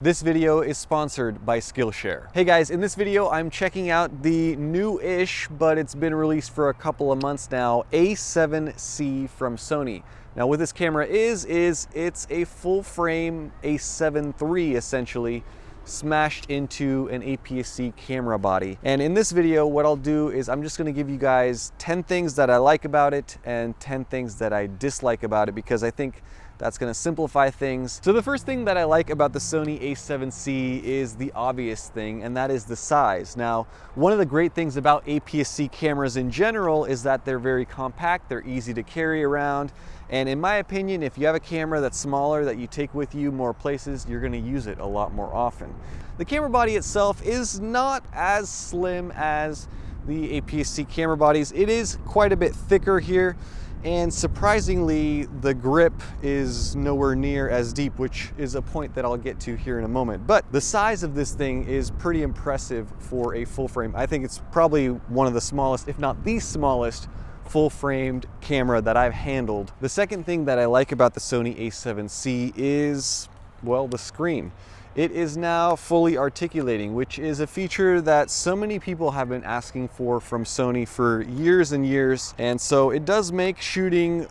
This video is sponsored by Skillshare. Hey guys, in this video I'm checking out the new-ish, but it's been released for a couple of months now, A7C from Sony. Now what this camera is it's a full-frame A7 III essentially, smashed into an APS-C camera body. And in this video, what I'll do is I'm just gonna give you guys 10 things that I like about it and 10 things that I dislike about it, because I think that's gonna simplify things. So the first thing that I like about the Sony A7C is the obvious thing, and that is the size. Now, one of the great things about APS-C cameras in general is that they're very compact, they're easy to carry around, and in my opinion, if you have a camera that's smaller that you take with you more places, you're gonna use it a lot more often. The camera body itself is not as slim as the APS-C camera bodies. It is quite a bit thicker here, and surprisingly, the grip is nowhere near as deep, which is a point that I'll get to here in a moment. But the size of this thing is pretty impressive for a full frame. I think it's probably one of the smallest, if not the smallest, full-framed camera that I've handled. The second thing that I like about the Sony A7C is, well, the screen. It is now fully articulating, which is a feature that so many people have been asking for from Sony for years and years. And so it does make shooting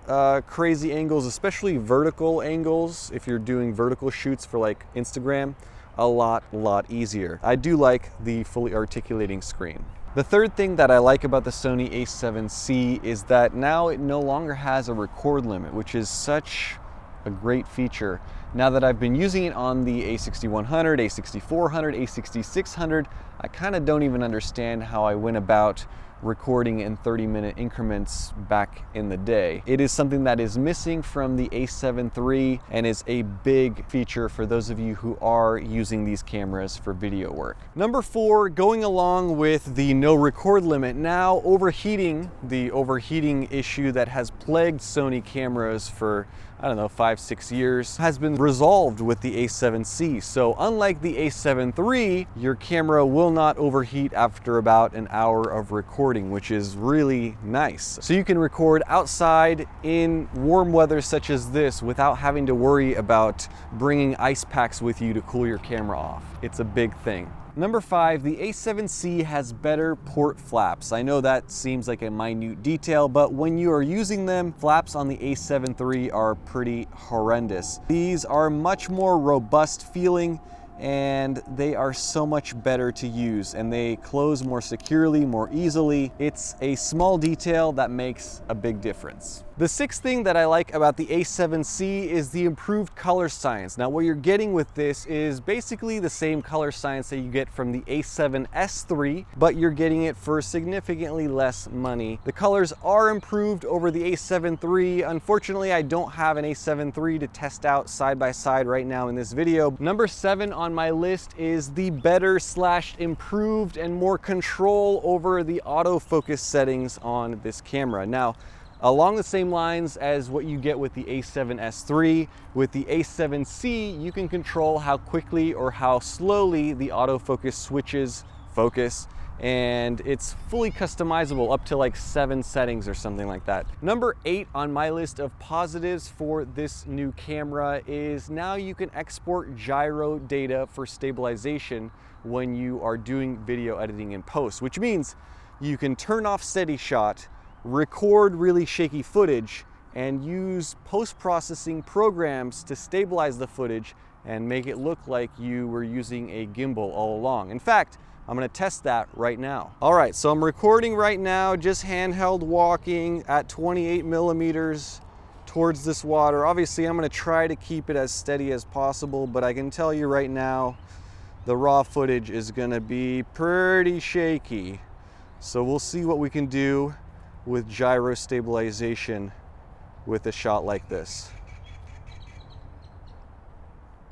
crazy angles, especially vertical angles, if you're doing vertical shoots for like Instagram, a lot easier. I do like the fully articulating screen. The third thing that I like about the Sony A7C is that now it no longer has a record limit, which is such a great feature. Now that I've been using it on the A6100, A6400, A6600, I kind of don't even understand how I went about recording in 30-minute increments back in the day. It is something that is missing from the A7 III and is a big feature for those of you who are using these cameras for video work. Number 4, going along with the no record limit, now overheating, the overheating issue that has plagued Sony cameras for, I don't know, 5-6 years, has been resolved with the A7C. So unlike the A7 III, your camera will not overheat after about an hour of recording, which is really nice. So you can record outside in warm weather such as this without having to worry about bringing ice packs with you to cool your camera off. It's a big thing. Number 5, the A7C has better port flaps. I know that seems like a minute detail, but when you are using them, flaps on the A7 III are pretty horrendous. These are much more robust feeling, and they are so much better to use, and they close more securely, more easily. It's a small detail that makes a big difference. The sixth thing that I like about the A7C is the improved color science. Now what you're getting with this is basically the same color science that you get from the A7S III, but you're getting it for significantly less money. The colors are improved over the A7 III. Unfortunately, I don't have an A7 III to test out side by side right now in this video. Number 7 on my list is the better / improved and more control over the autofocus settings on this camera. Now, along the same lines as what you get with the A7S III, with the A7C, you can control how quickly or how slowly the autofocus switches focus, and it's fully customizable up to like 7 settings or something like that. Number 8 on my list of positives for this new camera is now you can export gyro data for stabilization when you are doing video editing in post, which means you can turn off steady shot, record really shaky footage, and use post-processing programs to stabilize the footage and make it look like you were using a gimbal all along. In fact, I'm gonna test that right now. All right, so I'm recording right now, just handheld walking at 28 millimeters towards this water. Obviously, I'm gonna try to keep it as steady as possible, but I can tell you right now, the raw footage is gonna be pretty shaky. So we'll see what we can do with gyro stabilization with a shot like this.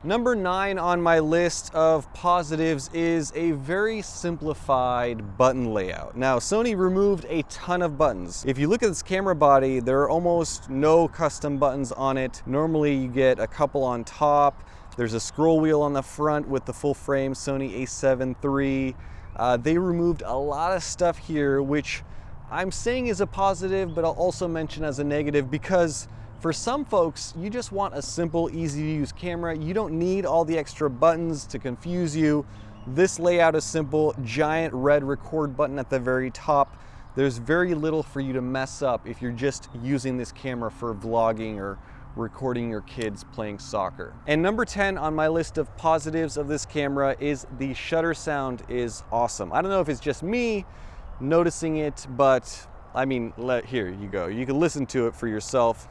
Number 9 on my list of positives is a very simplified button layout. Now, Sony removed a ton of buttons. If you look at this camera body, there are almost no custom buttons on it. Normally you get a couple on top. There's a scroll wheel on the front with the full frame Sony A7 III. They removed a lot of stuff here, which I'm saying is a positive, but I'll also mention as a negative, because For some folks, you just want a simple, easy to use camera. You don't need all the extra buttons to confuse you. This layout is simple, giant red record button at the very top. There's very little for you to mess up if you're just using this camera for vlogging or recording your kids playing soccer. And number 10 on my list of positives of this camera is the shutter sound is awesome. I don't know if it's just me noticing it, but I mean, here you go. You can listen to it for yourself.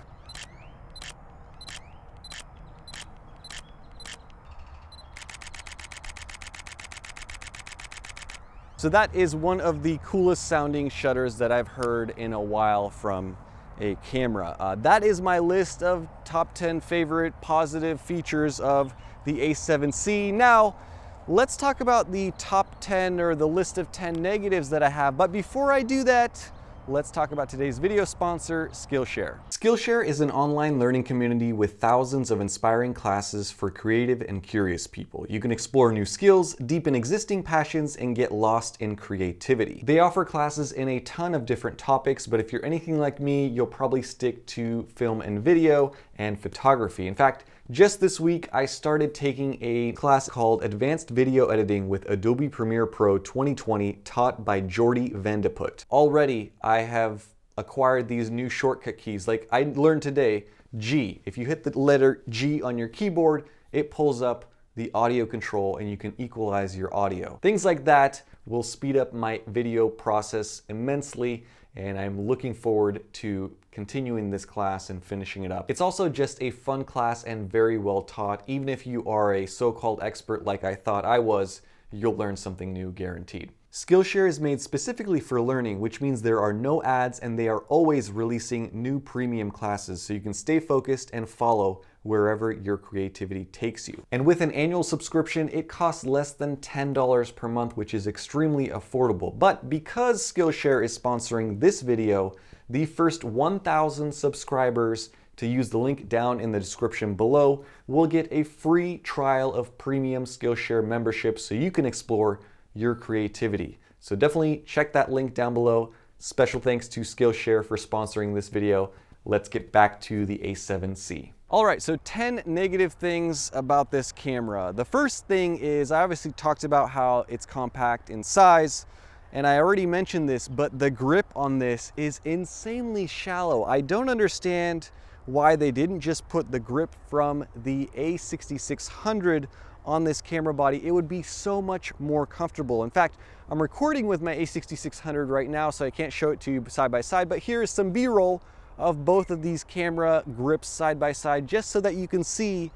So that is one of the coolest sounding shutters that I've heard in a while from a camera. That is my list of top 10 favorite positive features of the A7C. Now, let's talk about the top 10 or the list of 10 negatives that I have. But before I do that, let's talk about today's video sponsor, Skillshare. Skillshare is an online learning community with thousands of inspiring classes for creative and curious people. You can explore new skills, deepen existing passions, and get lost in creativity. They offer classes in a ton of different topics, but if you're anything like me, you'll probably stick to film and video and photography. In fact, just this week, I started taking a class called Advanced Video Editing with Adobe Premiere Pro 2020, taught by Jordi Vandeput. Already, I have acquired these new shortcut keys. Like I learned today, G. If you hit the letter G on your keyboard, it pulls up the audio control and you can equalize your audio. Things like that will speed up my video process immensely, and I'm looking forward to continuing this class and finishing it up. It's also just a fun class and very well taught. Even if you are a so-called expert like I thought I was, you'll learn something new guaranteed. Skillshare is made specifically for learning, which means there are no ads and they are always releasing new premium classes so you can stay focused and follow wherever your creativity takes you. And with an annual subscription, it costs less than $10 per month, which is extremely affordable. But because Skillshare is sponsoring this video, the first 1,000 subscribers to use the link down in the description below will get a free trial of premium Skillshare membership so you can explore your creativity. So definitely check that link down below. Special thanks to Skillshare for sponsoring this video. Let's get back to the A7C. All right, so 10 negative things about this camera. The first thing is I obviously talked about how it's compact in size, and I already mentioned this, but the grip on this is insanely shallow. I don't understand why they didn't just put the grip from the A6600 on this camera body. It would be so much more comfortable. In fact, I'm recording with my A6600 right now, so I can't show it to you side by side, but here is some B-roll of both of these camera grips side by side, just so that you can see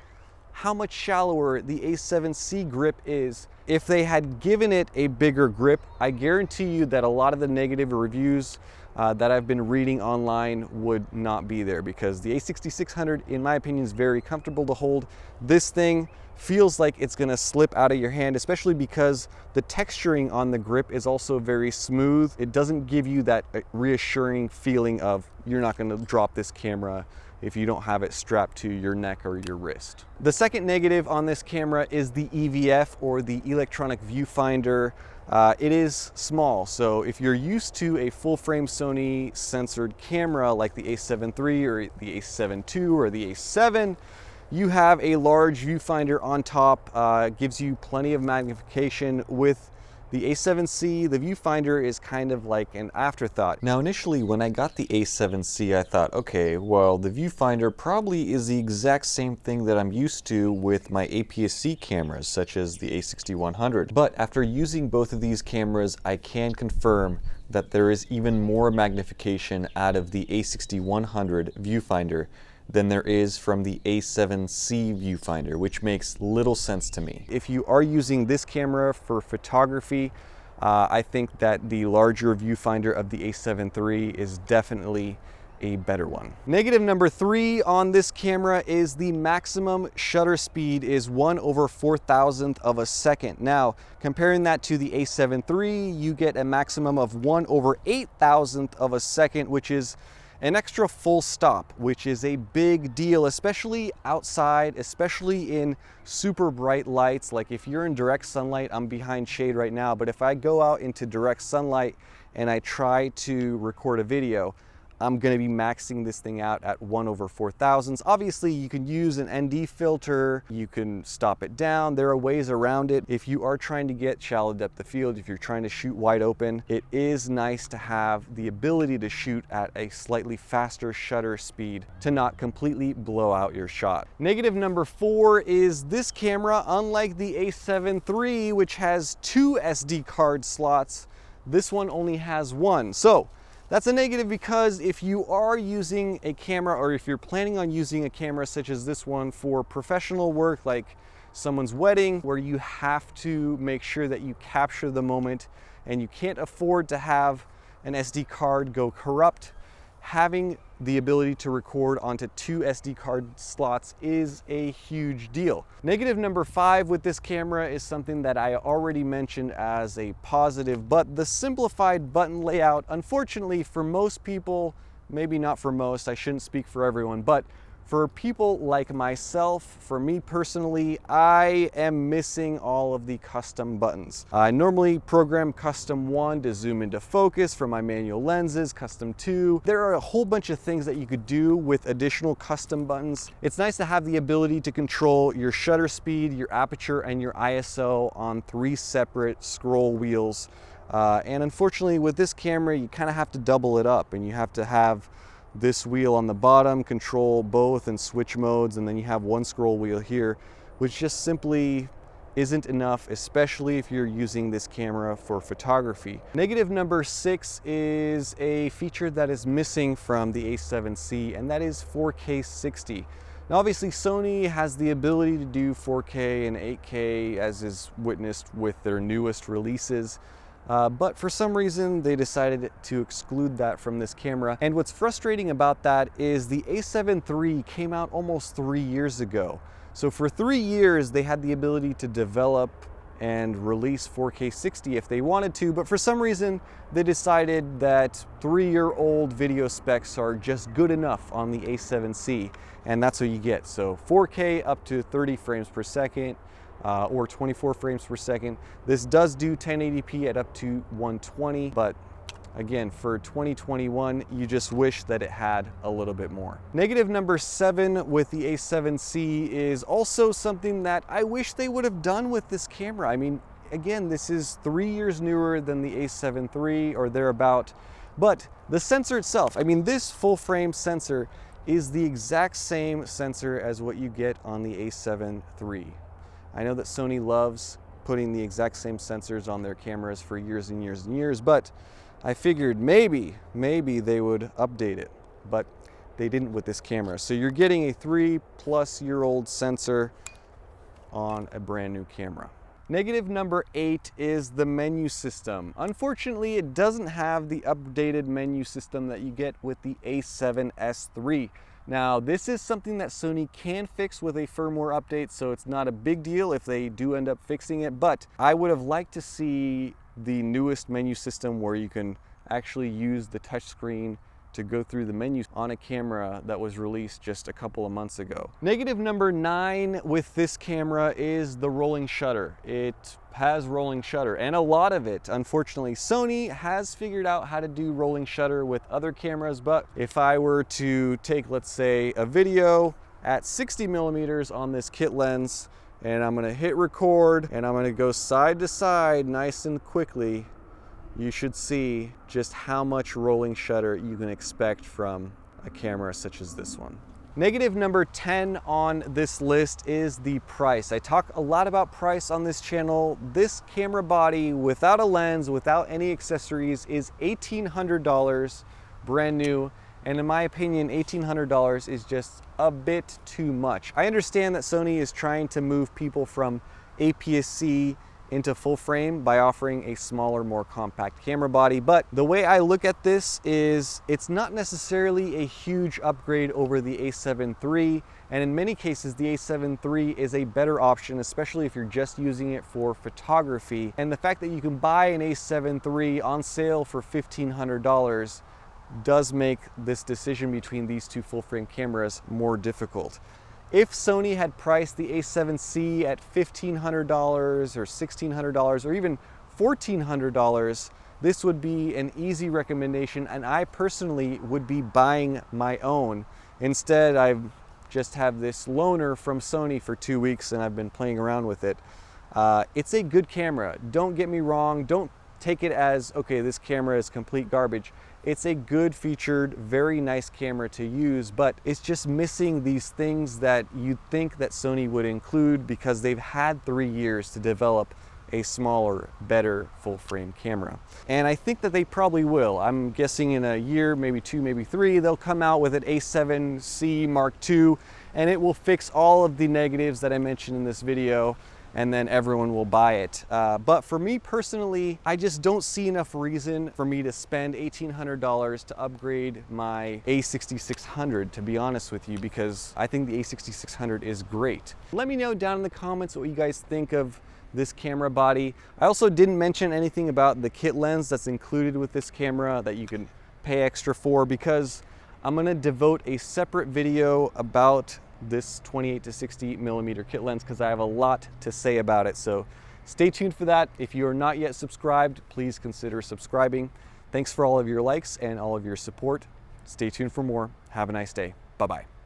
how much shallower the A7C grip is. If they had given it a bigger grip, I guarantee you that a lot of the negative reviews that I've been reading online would not be there, because the A6600, in my opinion, is very comfortable to hold. This thing feels like it's gonna slip out of your hand, especially because the texturing on the grip is also very smooth. It doesn't give you that reassuring feeling of you're not gonna drop this camera if you don't have it strapped to your neck or your wrist. The second negative on this camera is the EVF, or the electronic viewfinder. It is small, so if you're used to a full-frame Sony censored camera like the A7 III or the A7 II or the A7, you have a large viewfinder on top, gives you plenty of magnification. With the A7C, the viewfinder is kind of like an afterthought. Now, initially, when I got the A7C, I thought, okay, well, the viewfinder probably is the exact same thing that I'm used to with my APS-C cameras, such as the A6100. But after using both of these cameras, I can confirm that there is even more magnification out of the A6100 viewfinder than there is from the A7C viewfinder, which makes little sense to me. If you are using this camera for photography, I think that the larger viewfinder of the A7 III is definitely a better one. Negative number 3 on this camera is the maximum shutter speed is 1/4000th of a second. Now, comparing that to the A7 III, you get a maximum of 1/8000th of a second, which is an extra full stop, which is a big deal, especially outside, especially in super bright lights. Like if you're in direct sunlight, I'm behind shade right now, but if I go out into direct sunlight and I try to record a video, I'm going to be maxing this thing out at 1/4000. Obviously, you can use an ND filter, you can stop it down. There are ways around it. If you are trying to get shallow depth of field, if you're trying to shoot wide open, it is nice to have the ability to shoot at a slightly faster shutter speed to not completely blow out your shot. Negative number 4 is this camera, unlike the A7 III, which has 2 SD card slots, this one only has 1. So that's a negative, because if you are using a camera, or if you're planning on using a camera such as this one for professional work, like someone's wedding, where you have to make sure that you capture the moment and you can't afford to have an SD card go corrupt, having the ability to record onto 2 SD card slots is a huge deal. Negative number 5 with this camera is something that I already mentioned as a positive, but the simplified button layout, unfortunately for most people, maybe not for most, I shouldn't speak for everyone, but for people like myself, for me personally, I am missing all of the custom buttons. I normally program custom 1 to zoom into focus for my manual lenses, custom 2. There are a whole bunch of things that you could do with additional custom buttons. It's nice to have the ability to control your shutter speed, your aperture, and your ISO on 3 separate scroll wheels. And unfortunately with this camera, you kind of have to double it up, and you have to have this wheel on the bottom control both and switch modes, and then you have 1 scroll wheel here, which just simply isn't enough, especially if you're using this camera for photography. Negative number 6 is a feature that is missing from the A7C, and that is 4K 60. Now obviously Sony has the ability to do 4K and 8K, as is witnessed with their newest releases. But for some reason they decided to exclude that from this camera. And what's frustrating about that is the A7 III came out almost 3 years ago. So for 3 years they had the ability to develop and release 4K 60 if they wanted to, but for some reason they decided that 3-year-old video specs are just good enough on the A7C, and that's what you get. So 4K up to 30 frames per second, or 24 frames per second. This does do 1080p at up to 120, but again, for 2021, you just wish that it had a little bit more. Negative number 7 with the A7C is also something that I wish they would have done with this camera. I mean, again, this is 3 years newer than the A7 III or thereabout, but the sensor itself, I mean, this full frame sensor is the exact same sensor as what you get on the A7 III. I know that Sony loves putting the exact same sensors on their cameras for years and years and years, but I figured maybe they would update it, but they didn't with this camera. So you're getting a 3-plus-year-old sensor on a brand new camera. Negative number 8 is the menu system. Unfortunately, it doesn't have the updated menu system that you get with the A7S III. Now, this is something that Sony can fix with a firmware update, so it's not a big deal if they do end up fixing it, but I would have liked to see the newest menu system where you can actually use the touchscreen to go through the menus on a camera that was released just a couple of months ago. Negative number 9 with this camera is the rolling shutter. It has rolling shutter, and a lot of it. Unfortunately, Sony has figured out how to do rolling shutter with other cameras, but if I were to take, let's say, a video at 60 millimeters on this kit lens, and I'm gonna hit record, and I'm gonna go side to side nice and quickly, you should see just how much rolling shutter you can expect from a camera such as this one. Negative number 10 on this list is the price. I talk a lot about price on this channel. This camera body, without a lens, without any accessories, is $1,800 brand new. And in my opinion, $1,800 is just a bit too much. I understand that Sony is trying to move people from APS-C into full frame by offering a smaller, more compact camera body, but the way I look at this is it's not necessarily a huge upgrade over the A7 III, and in many cases the A7 III is a better option, especially if you're just using it for photography. And the fact that you can buy an A7 III on sale for $1,500 does make this decision between these two full frame cameras more difficult. If Sony had priced the A7C at $1,500 or $1,600 or even $1,400, this would be an easy recommendation, and I personally would be buying my own. Instead, I just have this loaner from Sony for 2 weeks and I've been playing around with it. It's a good camera. Don't get me wrong. Don't take it as, okay, this camera is complete garbage. It's a good featured, very nice camera to use, but it's just missing these things that you'd think that Sony would include because they've had 3 years to develop a smaller, better full frame camera. And I think that they probably will. I'm guessing in a year, maybe 2, maybe 3, they'll come out with an A7C Mark II, and it will fix all of the negatives that I mentioned in this video, and then everyone will buy it. But for me personally, I just don't see enough reason for me to spend $1,800 to upgrade my A6600, to be honest with you, because I think the A6600 is great. Let me know down in the comments what you guys think of this camera body. I also didn't mention anything about the kit lens that's included with this camera that you can pay extra for, because I'm gonna devote a separate video about this 28 to 60 millimeter kit lens because I have a lot to say about it. So stay tuned for that. If you are not yet subscribed, please consider subscribing. Thanks for all of your likes and all of your support. Stay tuned for more. Have a nice day. Bye-bye.